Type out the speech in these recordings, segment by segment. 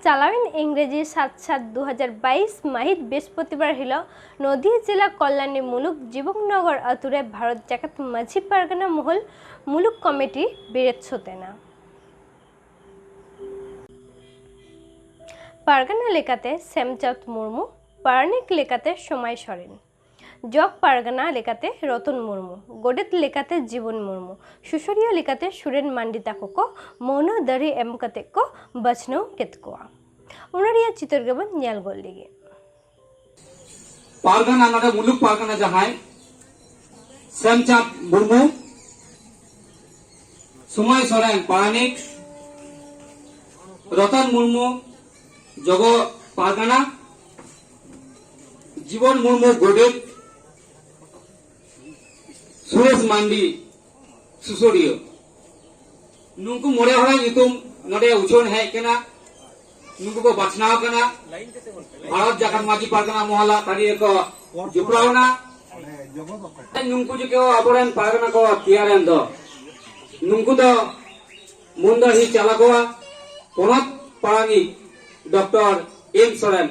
চালাউইন ইংরেজি ৭/৭/২০২২ মাহিত বৃহস্পতিবার হিল নদীয়া জেলা কল্যাণী মুলুক জীবননগর আতুরে ভারত জাকাত মাঝি পারগানা মহল মুলুক কমিটি বিরেত সোতেনা পারগানা লেখাতে শ্যামচাঁদ মুর্মু, পারানিক লেখাতে সোমাই সরেন, জগ পারগানা লেখাতে রতন মুর্মু, গোডেত লেখাতে জীবন মুর্মু, সুসরিয়া লেখাতে সুরেন মান্ডিতা को मौन दरी एम कते को बचनो केतकोआ उनरिया चित्र गबन न्याल गोल लिगे पारगाना नाडा मुलुक पारगाना जहाय श्यामचाँद मुर्मू, सुमाय सोरेन पारानिक, रतन मुर्मू जगो पारगाना, जीवन मुर्मू गोडेत, सुरेश मांडी सुसोरियो नुकु मोड़े हरा युतुम नडे उछोन है केना नुकु को बचनाव केना भारत जाकत माजी पारगाना मोहला तारी को जुपरावना नुकु जो के अबरेन पारगाना को तियारेन दो नुकु दो मुंदा ही चालाकोआ पोनत पारानी डॉक्टर एम सोरेन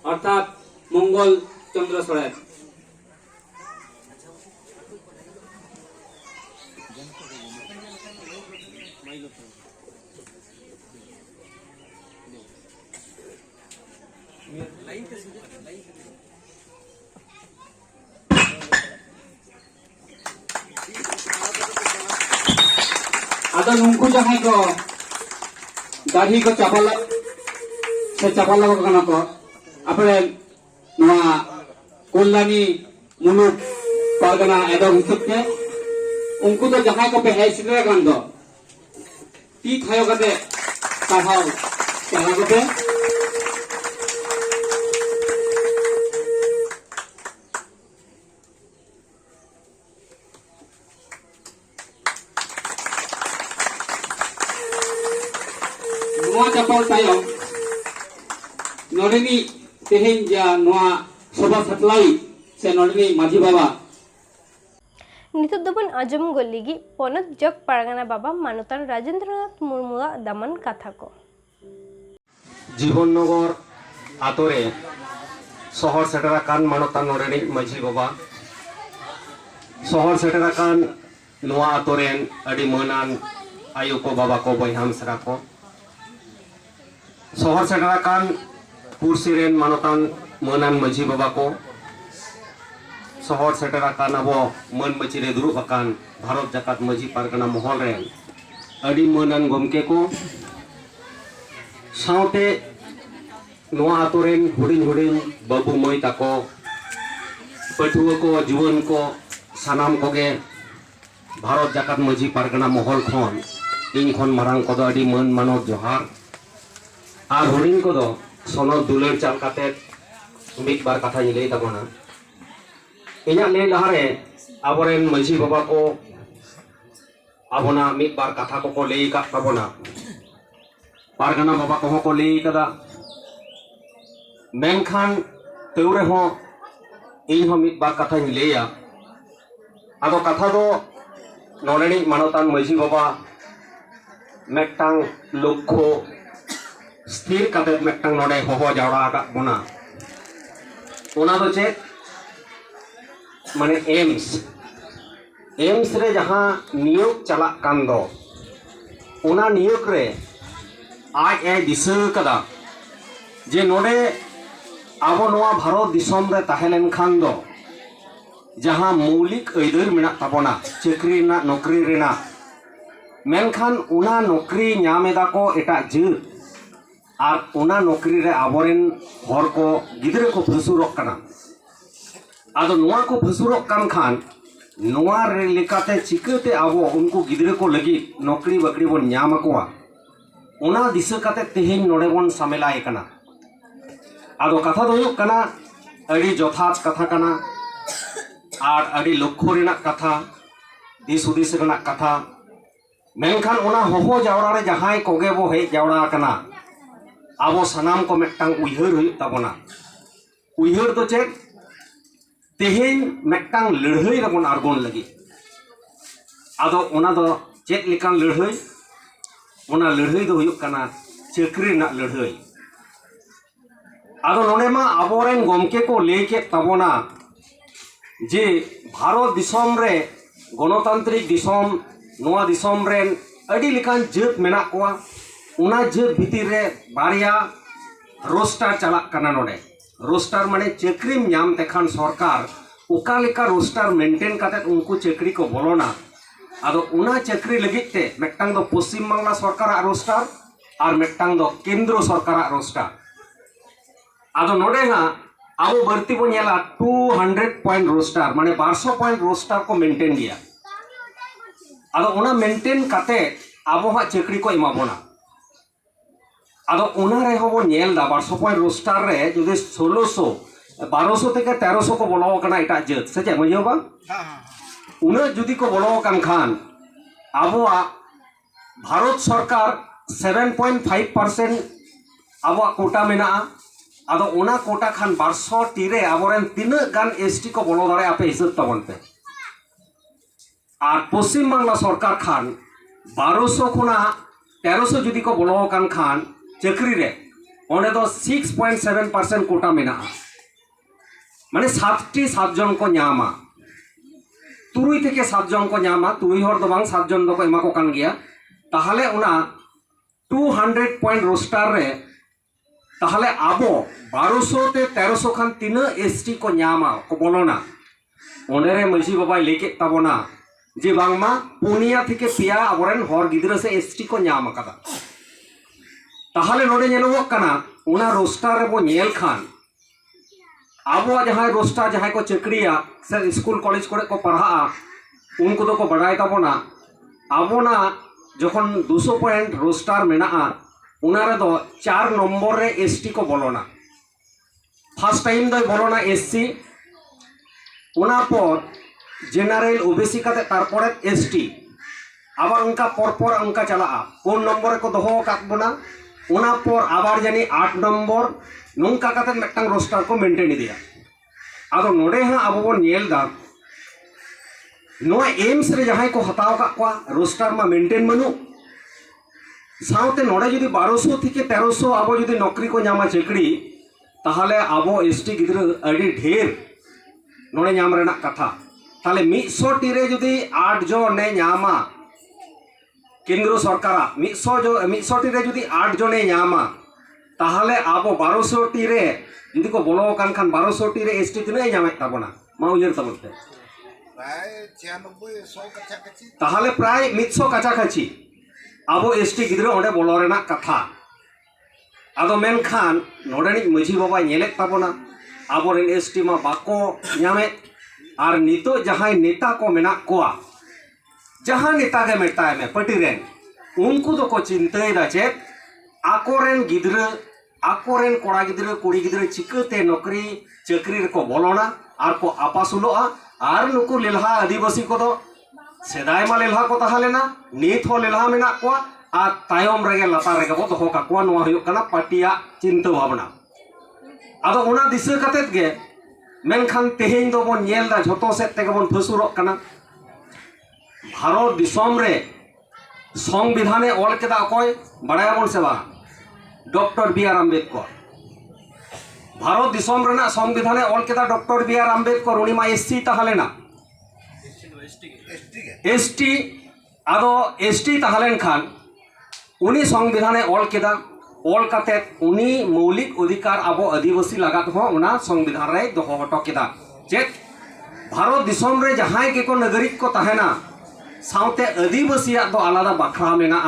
अर्थात मंगल चंद्र Soren ada nungku jahai ko dahi ko chapala se chapala ko kana ko apre noa kolani muluk pargana edong hutke unku to jahai ko pe hai sidra kan do ti khayo kate kahau chala ko pe चपल तायम नोडेनी तेहेन जा नोआ सभा सतलाई से नोडेनी माझी बाबा नितो दबन आजम गोल्लिगी पनत जग पारगाना बाबा मानतान राजेंद्रनाथ मुर्मुआ दामन कथा को जीवननगर आतरे शहर सेटरा कान मानतान नोडेनी माझी बाबा शहर सेटरा कान नोआ आतरेन अडी मनान आयु को बाबा को बयहाम सरा को शहर सेटरा कान पुरसिरेन मानतान मनान माझी बाबा को शहर सेटरा कान अबो मन मचिरे दुरुब अकान भारत जाकात माझी पारगाना महल रेन अडी मनान गमके को साउते नोआ आतोरेन हुडिन हुडिन बाबू मई ताको पठुआ को जुवन को सानाम कोगे भारत जाकात माझी पारगाना महल खन इन खन मारांग को अडी मन मानव जोहार और हुडिन को सनद दुलर चाल काते मिद बार कथा लई ताबोना इना ले लहारे आबरेन माझी बाबा को आबोना मिद बार कथा को लई का ताबोना पारगाना बाबा को लई कदा मेनखान तौरे हो इन हो मिद बार कथा लईया आदो कथा दो नोनेनी मानतान माझी बाबा मेटांग लक्ष्य स्थिर कते मेटांग नोडे होहो जावड़ा का बोना ओना दो चे माने एम्स रे जहां नियोग चला कान दो ओना नियोग रे आज ए दिसो कदा जे नोडे आबो नोआ भारत दिसम रे ताहेलेन खान दो जहां मौलिक अइदर मेना ताबोना चाकरी ना नौकरी रेना मेनखान ओना नौकरी ᱧᱟᱢᱮᱫᱟ को एटा ᱡᱟᱹᱛ और ओना नौकरी रे आबोरेन हर को गिदरे को फसुरक कना आदो नोआ को फसुरक कान खान नोआ रे लेकाते चिकते आबो उनको गिदरे को लगी नौकरी बकरी बन ᱧᱟᱢ अकोआ ओना दिशा काते तेहेन नोडे बन सामेलाय कना आदो कथा दो कना अड़ी जथात कथा कना और अड़ी लक्ष्य रेना कथा दिस हुदिस रेना कथा मेनखान ओना होहो जावड़ा रे जहां कोगे बो हेज जावड़ा कना आबो सनाम को मिट्टांग उइहर हुयुग ताबोना उइहर तो चेक तेहेन मिट्टांग लड़हई रबोन आरगोन लगी आदो ओना दो चेक लिकान लड़हई ओना लड़हई दो हुयुग कना चाकरी ना लड़हई आदो नोडे मा आबोरेन गमके को लेके ताबोना जे भारत दिसोम रे गणतांत्रिक दिसोम नोआ दिसोम रेन अड़ी लिकान जात मेना कोआ उना जात भीतर रे बारिया रोस्टार चलाक कना नोडे रोस्टार माने चाकरी नाम तेखान सरकार ओका लेका रोस्टार मेंटेन काते उनको चाकरी को बोलोना आदो उना चाकरी लगित ते मेट्टांग दो पश्चिम बांग्ला सरकार रोस्टार और मेट्टांग दो केंद्र सरकार रोस्टार आदो नोडे हा आबो बर्ती बो नेला 200 पॉइंट रोस्टार माने 200 पॉइंट रोस्टार को मेंटेन गया आदो उना मेंटेन काते आबो हा चाकरी को इमाबोना आदो उना रे हो नेल दा 200 पॉइंट रोस्टार रे जुदि 1600 1200 থেকে 1300 को बोलो कना इटा जत से जे मजो बा उना जुदि को बोलो कान खान आबो भारत सरकार 7.5% आबो कोटा मेना आदो उना कोटा खान 200 टीरे आबोरेन तीन गान एसटी को बोलो दारे आपे हिसाब तबन पे और पश्चिम बांग्ला सरकार खान 1200 खुना 1300 जुदी को बोलो कान खान चाकरी रे ओने दो 6.7% कोटा मेना माने 7 जन को नामा तुरुई থেকে 7 जन को नामा तुरुई हर दो बांग 7 जन दो को एमा को कान गया ताहले उना 200 पॉइंट रोस्टार रे ताहले आबो 1200 ते 1300 खान तीन एसटी को नामा को बोलोना ओने रे मजी बाबा लेके ताबोना जे बांगमा पुनिया থেকে पिया आबोरेन हर गिदरा से एसटी को नाम कदा ताहले नोडे नेलो कना उना रोस्टार रे बो नेल खान आबो जहां रोस्टार जहां को चाकरिया से स्कूल कॉलेज करे को पढ़ा उनको तो को बड़ाई ताबोना आबोना जखन 200 पॉइंट रोस्टार मेना उना रे दो 4 नंबर रे एसटी को बोलोना फर्स्ट टाइम दो बोलोना एससी उना पर जेनारेल ओबीसी का तारपरे एसटी आबार उनका परपर उनका चला कोन नंबर को दोहो काटबोना उना पर आबार जानी 8 नंबर नुंका काते मेटटांग रोस्टार को मेंटेन दिया आदो नोडे हा आबो बन नेल दा नो एम्स रे जहां को हताव का को रोस्टार मा मेंटेन मनु साउते नोडे जदी 1200 থেকে 1300 आबो जदी नौकरी को नामा चाकरी ताहले आबो एसटी गिद्र अडी ढेर नोडे नाम रेना कथा ताले 100 टीरे जुदी 8 जने नामा केंद्र सरकार 100 टीरे जुदी 8 जने नामा ताहले आबो 1200 टीरे जुदी को बोलो कान खान 1200 टीरे एसटी तिने नामे ताबोना मा उयर ताबोते प्राय 96 100 कच्चा कच्ची ताहले प्राय 100 कच्चा कच्ची आबो एसटी गिद्र ओंडे बोलो रेना कथा आदो मेन खान नोडेनी मझी बाबा नेले ताबोना आबो रेन एसटी मा बाको नामे और नितो जहां नेता को मेना कोआ जहां नेता के मेटा में पटी रेन उनको तो को चिंता दा चे आकोरेन गिद्र आकोरेन कोड़ा गिद्र कुड़ी गिद्र चिकते नौकरी चाकरी को बोलोना और को आपासुलोआ और नुको लेलहा आदिवासी को तो सेदाय मा लेलहा को ताहलेना नीत हो लेलहा मेना कोआ आ तायम रेगे लता रेगे बो तो का कोआ नोआ हुयो कना पाटिया चिंता भावना आदो उना दिशा कतेत गे मेनखान तेहेन दो बन नेल दा झोतो सेट तेगे बन फसुरक कना भारत दिसोम रे संविधाने ऑल केदा अकय बड़ाय बन सेवा doctor B R Ambedkar Bharat दिसोम रेना संविधाने ऑल केदा डॉक्टर बी आर अम्बेडकर उनी मा एससी ताहलेना एसटी आदो एसटी ताहलेन खान उनी संविधाने ऑल केदा ऑल काते उनी मौलिक अधिकार आबो आदिवासी लगात हो उना संविधान रे दोहो हटो केदा चेक भारत दिसोम रे जहां के को नागरिक को तहना साउते आदिवासी दो आलादा बाखरा मेना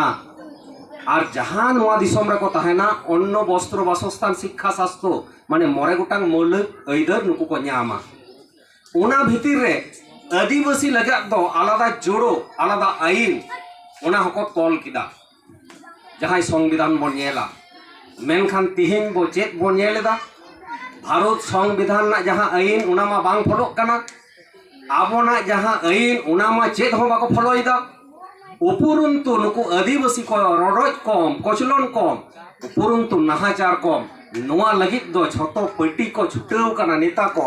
और जहां नोआ दिसोम रे को तहना अन्न वस्त्र वासस्थान शिक्षा शास्त्र माने मोरे गोटांग मौलिक अइदर नुकु को न्यामा उना भीतिर रे आदिवासी लगा दो आलादा जोड़ो आलादा आईन उना हको तोल किदा जहां संविधान बन नेला मेनखान तिहिन बो चेक बन नेलेदा भारत संविधान ना जहां आईन उना मा बांग फॉलो कना आबोना जहां आईन उना मा चेत हो बाको फॉलोइदा उपरंतु नुकु आदिवासी को रडोज कम कोचलन कम उपरंतु नाहाचार कम नोआ लगित दो झोतो पार्टी को छुटेव कना नेता को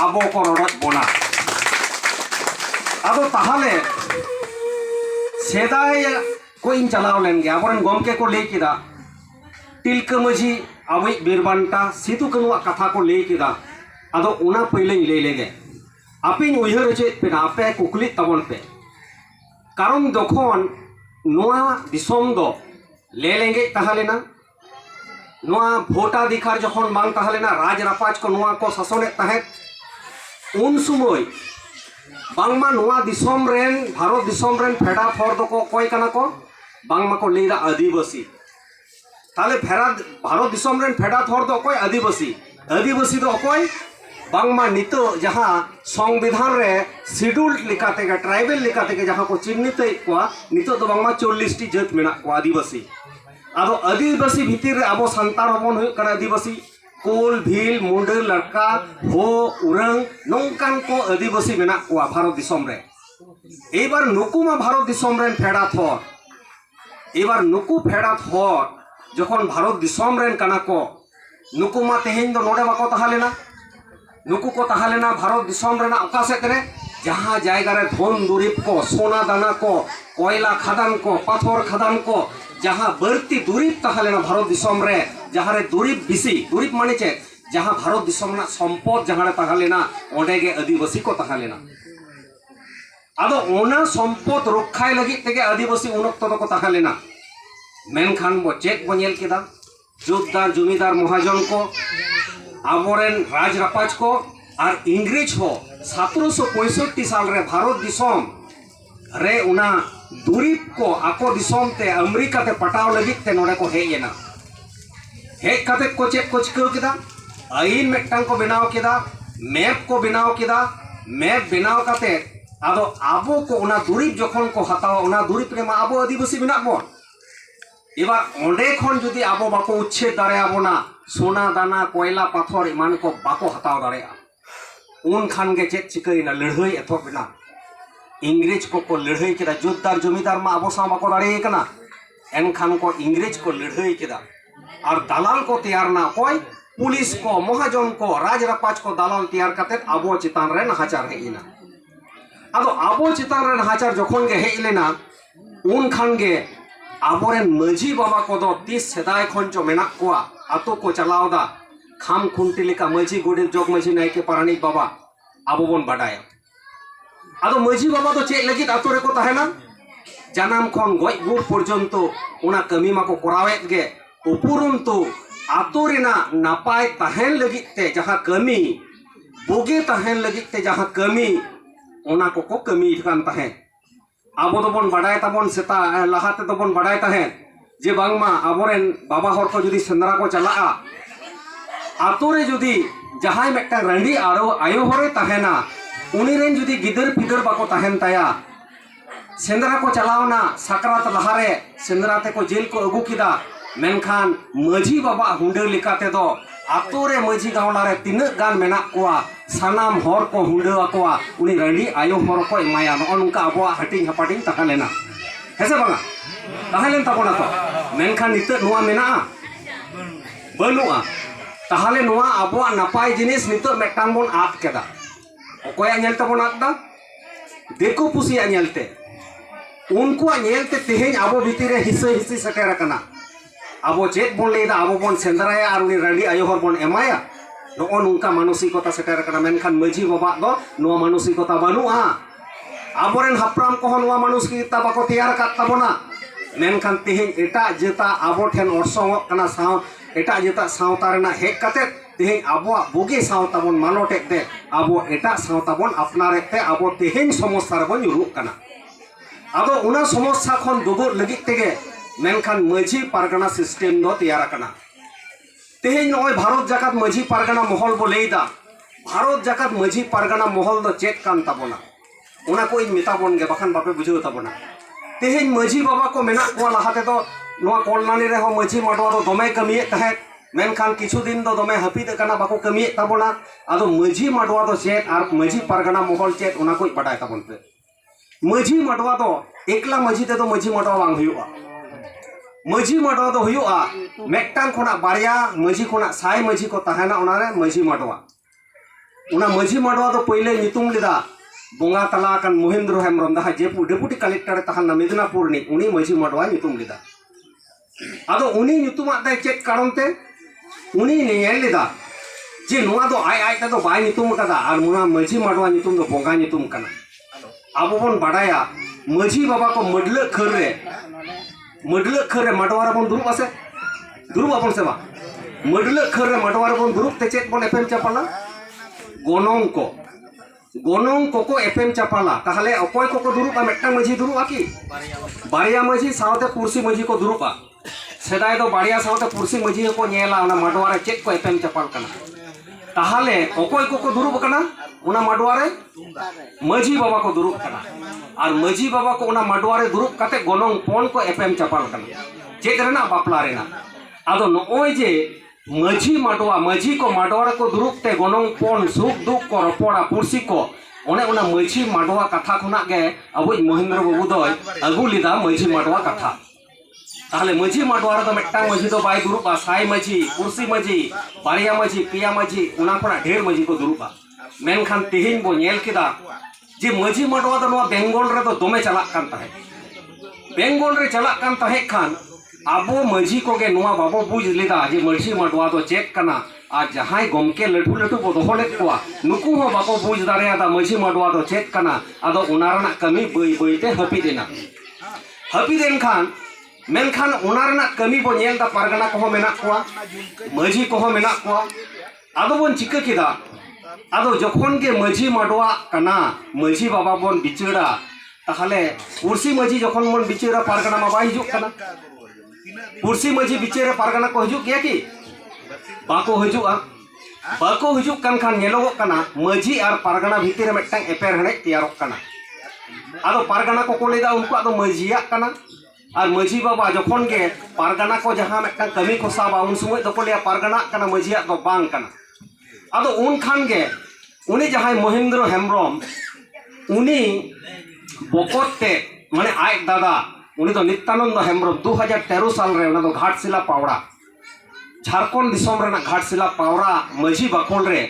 आबो को रडोज बोना आदो ताहले सेदाय को इन चलाव लेंगे आबोरन गमके को ले किदा तिलका माझी आबई बीरबांटा सिदु कानुआ कथा को ले किदा आदो उना पहले ले लेगे आपिन उयहर चे पे आपे कुकली तबन पे कारण जखन नोआ दिसोम दो ले लेंगे ताहलेना नोआ भोटाधिकार जखन बांग ताहलेना राज रापाज को नोआ को शासने ताहे उन समय बांगमा नोआ दिसोम रेन भारत दिसोम रेन फेडा फर दो को कोई कना को बांगमा को लेदा आदिवासी ताले भारत दिसोम रेन फेडा थोर दो कोई आदिवासी आदिवासी दो कोई बांगमा नितो जहां संविधान रे शेड्यूल्ड लिखाते के ट्राइबल लिखाते के जहां को चिन्हित को नितो दो बांगमा 40 टी जात मेना को आदिवासी आदो आदिवासी भीतर रे आबो संतान होबन हुय कना आदिवासी कोल भील मुंडे लड़का हो उरंग नौकान को आदिवासी मेना को भारत दिसोम रे एबार नुकु मा भारत दिसोम रेन फेडा थोर एबार नुकु फेडा थोर जखन भारत दिसोम रेन कना को नुकु मा तेहेन दो नोडे बाको ताहालेना नुकु को ताहालेना भारत दिसोम रेना ओका सेत रे जहां जायगा रे धन दुरीप को सोना दाना को कोयला खदान को पाथर खदान को जहां बढ़ती दुरीप ताहालेना भारत दिसोम रे जहां रे दुरीप बिसी दुरीप माने चे जहां भारत दिसोम ना संपद जहां रे ताहालेना ओंडे गे आदिवासी को ताहालेना आदो ओना संपद रक्षाय लगी तेगे आदिवासी उनक्तो दो को ताहालेना मेनखान बो चेक बो नेल केदा जोतदार जमीदार महाजन को आबोरेन राज रापाज को और इंग्रेज हो 1765 साल रे भारत दिसोम रे उना दुरीप को आको दिसोम ते अमेरिका ते पटाव लगी ते नोडे को हेयेना हेज काते को चेक को चिकाव केदा आईन मेटटांग को बनाव केदा मैप को बनाव केदा मैप बनाव काते आदो आबो को उना दुरीप जखन को हतावा उना दुरीप रे मा आबो आदिवासी बिना बो एबार ओंडे खन जुदी आबो बाको उच्छेद दारे आबोना सोना दाना कोयला पाथर इमान को बाको हताव दारे उन खान के चेक चिकैना लड़हई एथोबना इंग्रेज को लड़हई केदा जोतदार जमीदार मा आबो सा बाको दारे कना एन खान को इंग्रेज को लड़हई केदा और दलाल को तैयार ना कोई पुलिस को महाजन को राज रापाज को दलाल तैयार करते आबो चितान रे नहाचार हेइना आदो आबो चितान रे नहाचार जखन गे हेइ लेना उन खान गे आबोरेन माझी बाबा को दो 30 सेदाय खन चो मेना कोआ आतो को चलावदा खाम खुंटी लेका माझी गोडे जोग माझी नायके पारानिक बाबा आबो बोन बाडाया आदो माझी बाबा तो चेक लगित आतो रे को ताहेना जानाम खन गय गुर पर्यंत उना कमी माको करावेत गे उपरंतु आतो रेना नापाय ताहेन लगित ते जहां कमी बोगे ताहेन लगित ते जहां कमी उना को कमी कान ताहेन आबो दोबन बाडाय ताबन सेता लाहाते दोबन बाडाय ताहेन जे बांगमा आबोरेन बाबा हर को जुदी सेंद्रा को चलाआ आतो रे जुदी जहाय मेटा रंडी आरो आयो हरे ताहेना उनी रेन जुदी गिदर पिदर बाको ताहेन ताया सेंद्रा को चलावना साकरात लहारे सेंद्रा ते को जेल को अगु किदा मेनखान माझी बाबा हुंडे लिकाते दो आतो रे माझी गावला रे तिना गान मेना कोआ सानाम हर को हुंडे आकोआ उनी रंडी आयो हर को इमाया न उनका आबो हटिंग हपाटिंग ताहालेना हेसे बांगा ताहालेन ताबोना तो मेनखान निते नोआ मेना बनुआ ताहाले नोआ आबो नापाय जिनिस निते मेटांग बोन आद केदा ओकोया नेल ताबोन आदा देखो पुसिया नेलते उनको नेलते तेहेन आबो भीतर हिस्से हिस्से सटेर कना आबो चेक बोन लेदा आबो बोन सेंद्राया और उनी रंडी आयो हर बोन एमाया नो नुका मानसिकता सेटेर कना मेनखान माझी बाबा दो नो मानसिकता बनुआ आबोरेन हाप्राम को नुआ मानसिकता बाको तैयार का ताबोना मेनखान तेहेन एटा जेता आबो ठेन ओरसोंग कना साव एटा जेता सावता रेना हेक काते तेहेन आबो बोगे सावता बोन मालोटेक ते आबो एटा सावता बोन अपनारेक ते आबो तेहेन समस्या रे बोन युरुक कना आदो उना समस्या खन दुगुर लगित तेगे मेनखान माझी पारगना सिस्टेम दो तैयार कना तेहेन नय भारत जाकात माझी पारगना महल बो लेदा भारत जाकात माझी पारगना महल दो चेक कान ताबोना उना को इन मेता बोन गे बाखान बापे बुझाव ताबोना तेहेन माझी बाबा को मेना को लाहाते तो नोआ कोलनानी रे हो माझी माडवा दो दमे कमिए तहे मेनखान किछु दिन दो दमे हपिद कना बाको कमिए ताबोना आदो माझी माडवा दो चेत आर माझी पारगना महल चेत उना को बाडाय ताबोन पे माझी माडवा दो एकला माझी ते दो माझी माडवा बांग हुयुआ माझी माडवा दो हुयुआ मेक्टांग खोना बारिया माझी खोना साय माझी को तहाना उनारे माझी माडवा उना माझी माडवा दो पहिले नितुम लिदा बोंगा तला कन महेंद्र हेम्ब्रम दा जेपू डेपुटी कलेक्टर तहाना मिदनापुर नि उनी माझी माडवा नितुम लिदा आदो उनी नितुमा दा चेक कारण ते उनी नेल लिदा जे नोआ दो आय आय तो बाय नितुम कदा आर मुना माझी माडवा नितुम दो बोंगा नितुम कना आबो बन बाडाया माझी बाबा को मडल खर रे माडवा रे बन दुरुब आसे दुरुब अपन से बा मडल खर रे माडवा रे बन दुरुब ते चेक बन एफएम चापाला गोनों को एफएम चापाला ताहले अकोय को दुरुब मेटटांग माझी दुरुब आकी बारिया माझी सावते पुरसी माझी को दुरुबा सेदाय दो बारिया सावते पुरसी माझी को नेला उना माडवा रे चेक को एफएम चापाल कना ताहले अकोय को दुरुब कना उना माडवा रे माझी बाबा को दुरुब कना और माझी बाबा को उना माडवा रे दुरुब काते गोनों पोन को एफएम चापाल कना चेक रेना बापला रेना आदो नोय जे माझी माडवा माझी को माडवा को दुरुब ते गोनों पोन सुख दुख को रपोड़ा पुरसी को ओने उना माझी माडवा कथा खुना गे अबो महेंद्र बाबू दो अगु लिदा माझी माडवा कथा ताहले माझी माडवा रे दो मेट्टांग माझी दो बाय दुरुबा साय माझी पुरसी माझी बारिया माझी पिया माझी उना खुना ढेर माझी को दुरुबा मेनखान तेहिन बो नेल केदा जे माझी माडवा दो नोआ बेंगल रे दो दोमे चला कान ताहे बेंगल रे चला कान ताहे खान आबो माझी को गे नोआ बाबो बुझ लेदा जे माझी माडवा दो चेक कना आ जहाय गमके लटू लटू को दोहले कोआ नुकु हो बाको बुझ दारेयादा माझी माडवा दो चेक कना आदो उनारना कमी बई बईते हपिदेना हपिदेन खान मेनखान उनारना कमी बो नेलदा पारगना को मेना कोआ माझी को मेना कोआ आदो बोन चिका केदा आदो जखन के माझी माडवा कना माझी बाबा बोन बिचड़ा ताहले पुरसी माझी जखन बोन बिचड़ा पारगना मा बाय हिजुक कना पुरसी माझी बिचड़ा पारगना को हिजुक गया कि बाको हिजुक कान खान नेलोगो कना माझी और पारगना भीतर मेटटांग एपेर हने तैयारोग कना आदो पारगना को लेदा उनको आदो माझिया कना और माझी बाबा जखन के पारगना को जहां मेटटांग कमी को साबा उन समय दो को लेया पारगना कना माझिया दो बांग कना आदो उन खान के उनी जहां महेंद्र हेम्ब्रम उनी बकोते माने आय दादा उनी तो नित्यानंद हेम्ब्रम 2013 साल रे उना दो घाटशिला पावड़ा झारखंड दिसोम रेना घाटशिला पावरा माझी बाकोल रे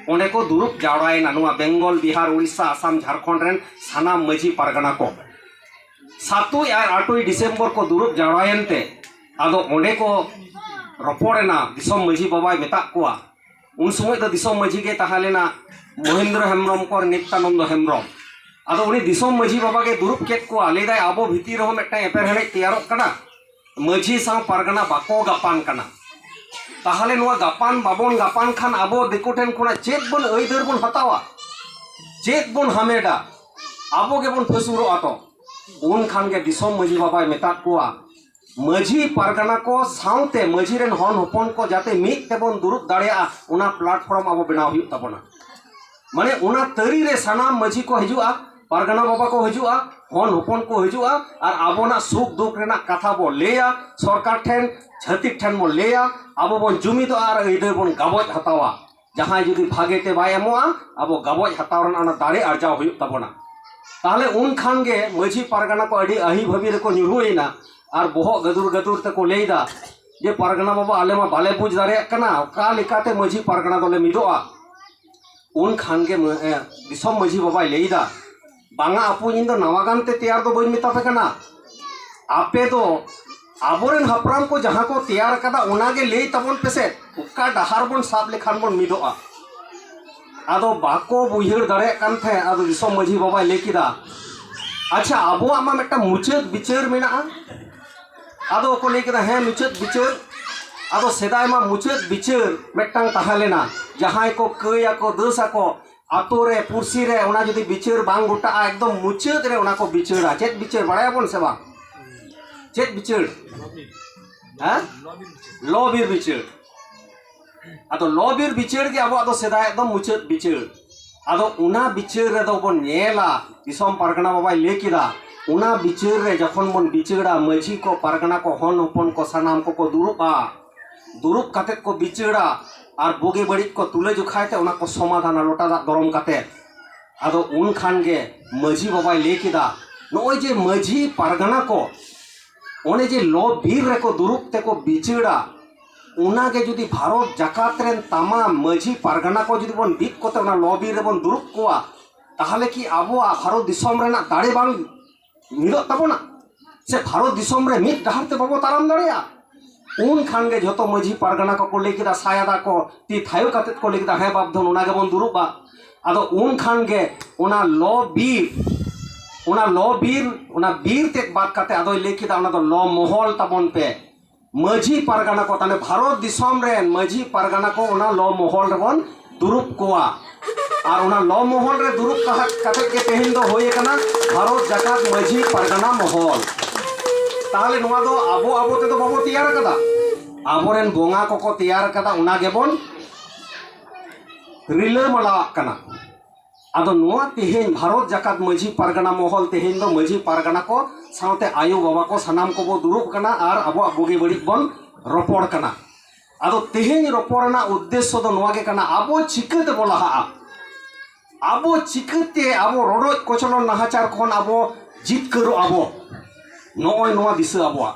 ओने को दुरुब जावड़ायना नुआ बेंगल बिहार उड़ीसा आसाम झारखंड रेन सानाम माझी पारगना को 7 और 8 डिसेम्बर को दुरुब जावड़ायनते आदो ओने को रपोड़ेना दिसोम माझी बाबाय मेता कोआ उन समय तो दिसोम माझी के ताहालेना महेंद्र हेम्ब्रम को नित्यानंद हेम्ब्रम आदो उनी दिसोम माझी बाबा के दुरुब केत को लेदाय आबो भीतिर रहो मेटा एपेर हेडे तैयारोग कना माझी सा पारगना बाको गापान कना ताहले नुआ गापान बाबन गापान खान आबो दिकोटेन कोना चेत बन अइदर बन हतावा चेत बन हामेडा आबो के बन फसुरो आतो उन खान के दिसोम माझी बाबा मेता कोआ माझी पारगना को साउते माझी रेन हन हपन को जाते मिट तेबन दुरुब दाड़िया उना प्लेटफॉर्म आबो बनाव हुयु ताबोना माने उना तरी रे सानाम माझी को हिजुआ पारगना बाबा को हिजुआ हन हपन को हिजुआ और आबोना सुख दुख रेना कथा बो लेया सरकार ठेन छतिक ठेन बो लेया आबो बन जुमी तो आर इदर बन गाबज हतावा जहां जुदी भागेते बाय एमोआ आबो गाबज हतावरन अना दाड़े अर्जाव हुयु ताबोना ताहले उन खान गे माझी पारगना को अडी अही भबी रे को न्युरुइना और बोहो गदुर गदुर ते को लेदा जे पारगना बाबा आले मा बाले बुझ दारे कना का लेकाते माझी पारगना दोले मिदोआ उन खान के दिसोम माझी बाबा लेदा बांगा आपु इन दो नवागान ते तैयार दो बई मिता पे कना आपे दो आबोरेन हपराम को जहां को तैयार कदा उनागे ले तबन पेसे उका डहार बन साब लेखान बन मिदोआ आदो बाको बुहिर दारे कान थे आदो दिसोम माझी बाबा लेकिदा अच्छा आबो आमा मेटा मुचत बिचार मेना आदो को लेकिदा है मुचत बिचार आदो सेदाय मा मुचत बिचार मेटांग ताहालेना जहां को कया को दसा को आतो रे पुरसी रे उना जदी बिचार बांग गोटा एकदम मुचत रे उना को बिचारा चेत बिचार बड़ाया बन से बा चेत बिचार हां लॉबीर बिचार आदो लॉबीर बिचार के आबो आदो सेदाय एकदम मुचत बिचार आदो उना बिचार रे दो बन नेला दिसोम पारगना बाबा लेकिदा उना बिचार रे जखन बन बिचारा माझी को पारगना को हन हपन को सानाम को दुरुबा दुरुब काते को बिचड़ा और बोगे बड़ी को तुले जुखाते उना को समाधान लोटा दा दरम काते आदो उन खान गे माझी बाबा लेकिदा नोय जे माझी पारगना को ओने जे लो बीर रे को दुरुब ते को बिचड़ा उना के जुदी भारत जाकात रेन तमाम माझी पारगना को जुदी बन बिक कोते उना लो बीर रे बन दुरुब कोआ ताहले कि आबो भारत दिसम रेना दाड़े बांग मिलो तबोना से भारत दिसम रे मिट डहार ते बाबो ताराम दाड़ेया उन खान गे झतो माझी पारगना को लेके दा सायादा को ती थायो काते को लेके दा हे बापधन उना गे बन दुरुबा आदो उन खान गे उना लो बीर उना बीर ते बात काते आदो लेके दा उना दो लो मोहल तबन पे माझी पारगना को ताने भारत दिसम रे माझी पारगना को उना लो मोहल रे बन दुरुब कोआ और उना लो मोहल रे दुरुब कहा काते के तेहिन दो होये कना भारत जाकात माझी पारगना मोहल ताहले नोआ दो आबो ते दो बाबो तैयार कदा आबोरेन बोंगा को तैयार कदा उना गेबोन रिले मला कना आदो नोआ तेहेन भारत जाकात माझी पारगना मोहल तेहेन दो माझी पारगना को साउते आयु बाबा को सनाम को बो दुरुब कना और आबो बोगे बड़ी बन रोपड़ कना आदो तेहेन रोपड़ना उद्देश्य दो नोआ गे कना आबो चिकते बोलाहा आबो चिकते आबो रोडो कोचलन नाहाचार कोन आबो जितकरो आबो नोय नोआ दिशा आबो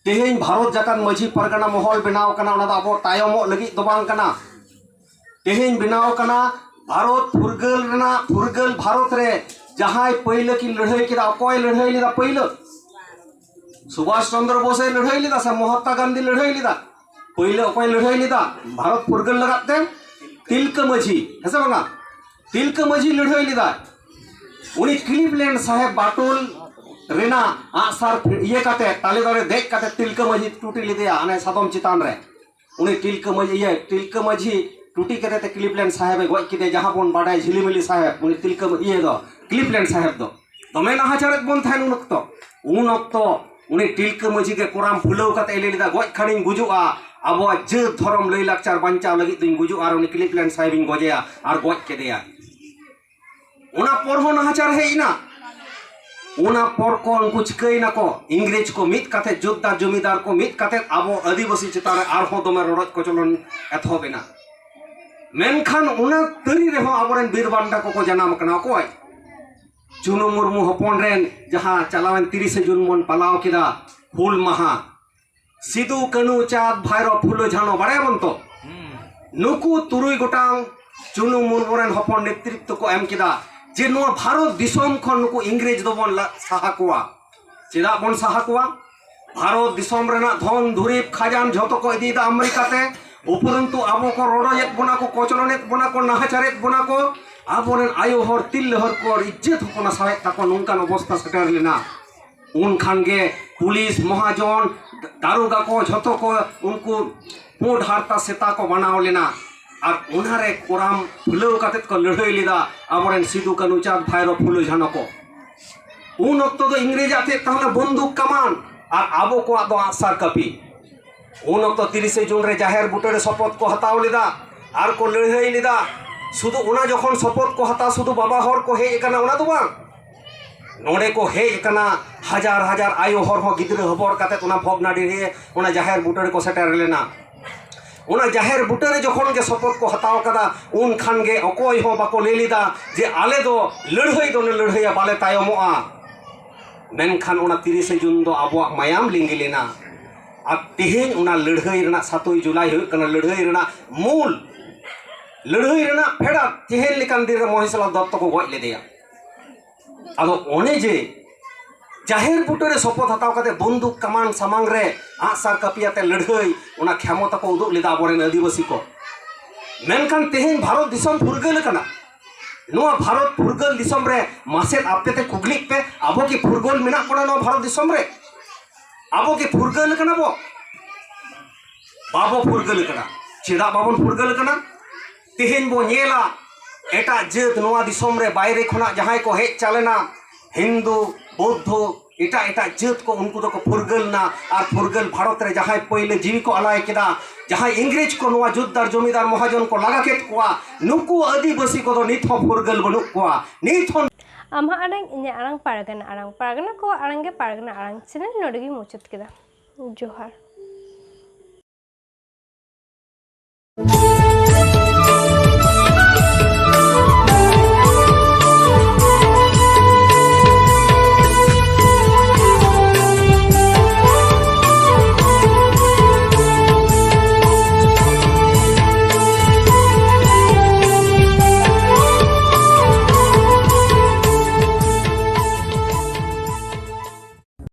तेहेन भारत जाकात माझी पारगना मोहल बनाव कना उना आबो तायमो लगी दो बांग कना तेहेन बनाव कना भारत फुरगल भारत रे जहां पहले की लड़ाई किदा अकोय लड़ाई लिदा पहले सुभाष चंद्र बोस लड़ाई लिदा से महात्मा गांधी लड़ाई लिदा पहले अकोय लड़ाई लिदा भारत फुरगल लगाते तिलका माझी हेसे बांगा तिलका माझी लड़ाई लिदा उनी क्लिवलैंड साहेब बाटुल रेना आसार ये काते ताले दारे देख काते तिलका माझी टूटी लिदिया आने सादम चितान रे उनी तिलका माझी टूटी करते ते क्लिवलैंड साहेब गoj किदे जहां बन बाडाय झिलिमिली साहेब उनी तिलका ये दो क्लिवलैंड साहेब दो तमे नाहाचारत बन थान उन अक्तो उनी तिलका माझी के कोराम फुलौ काते एलेलिदा गoj खानिन गुजुआ आबो जे धर्म लई लाकचार बांचाव लगी दिन गुजु और उनी क्लिवलैंड साहेब इन गजेया और गoj केदेया उना पर हो नाहाचार हेइना उना पर को उनको चिकैना को इंग्रेज को मित काते जोद्दार जमीदार को मित काते आबो आदिवासी चितारे आरहो दमे रोडज को चलन एथोबेना मेनखान उना तरी रे हो आबोरेन बीर बांडा को जनाम कना कोय चुनु मुर्मू हपन रेन जहां चलावन 30 जून मन पालाव किदा हुल महा सिदु कनु चाँद भाइरो फुलो झानो बारे बन तो नुकु तुरुई गोटांग चुनु मुर्मू रेन हपन नेतृत्व को एम किदा जे नो भारत दिसम खन नुकु इंग्रेज दो बन साहा कोआ चेदा बन साहा कोआ भारत दिसम रेना धन धुरीप खाजान झतो को इदीदा अमेरिका ते उपरंतु आबो को रोडोयत बना को कोचलनेत बना को नाहाचारेत बना को आबोरेन आयो हर तिल हर को इज्जत होना साहे ताको नोंकान अवस्था सेटर लेना उन खान गे पुलिस महाजन दारोगा को झतो को उनको पोड हारता सेता को बनाव लेना और उनारे कोराम फुलौ काते को लड़ाई लिदा आबोरेन सिदु कानु चाँद भाइरो फुलो झानो को उन अक्तो दो इंग्रेज आते ताहले बंदूक कमान और आबो को आदो आसार कपी उन अक्तो 30 जून रे जाहेर बुटरे शपथ को हताव लिदा और को लड़ाई लिदा शुधु उना जखन शपथ को हता शुधु बाबा हर को हे एकना उना दो बांग नोडे को हे एकना हजार हजार आयो हर हो गिद्र हबर काते उना भोगनाडी रे उना जाहेर बुटरे को सेटर लेना उना जाहेर बुटरे जखन के शपथ को हताव कदा उन खान गे अकोय हो बाको लेलिदा जे आले दो लड़ाई दो लड़ाईया बाले तायमोआ मेनखान उना 30 जून दो आबो मायाम लिंगी लेना अब तेहेन उना लड़ाई रेना 7 जुलाई हो कना लड़ाई रेना मूल लड़ाई रेना फेड़ा तेहेन लेकान दिन महिषला दत्त को गoj लेदेया आदो ओने जे जाहेर बुटरे शपथ हताव काते बंदूक कमान सामांग रे आसार कपियाते लड़ाई उना क्षमता को उदुग लेदा आबोरेन आदिवासी को मेनखान तेहेन भारत दिसम फुरगल कना नोआ भारत फुरगल दिसम रे मासेत आपते कुगलिक पे आबो की फुरगल मेना पड़ा नो भारत दिसम रे आबो की फुरगल कना बो बाबो फुरगल कना चेदा बाबन फुरगल कना तेहेन बो नेला एटा जेत नोआ दिसम रे बायरे खना जहां को हेज चालेना हिंदू बौद्ध एटा एटा जेत को उनको तो को फुरगल ना और फुरगल भारत रे जहां पहले जीवी को अलाय केदा जहां इंग्रेज को नोआ जोद्दार जमीदार महाजन को लगा केत कोआ नुकु आदिवासी को नित हो फुरगल बनु कोआ नित हो आमा आरंग इन्या आरंग पारगना को आरंगे पारगना आरंग चैनल नोडगी मुचत केदा जोहार। Thank you.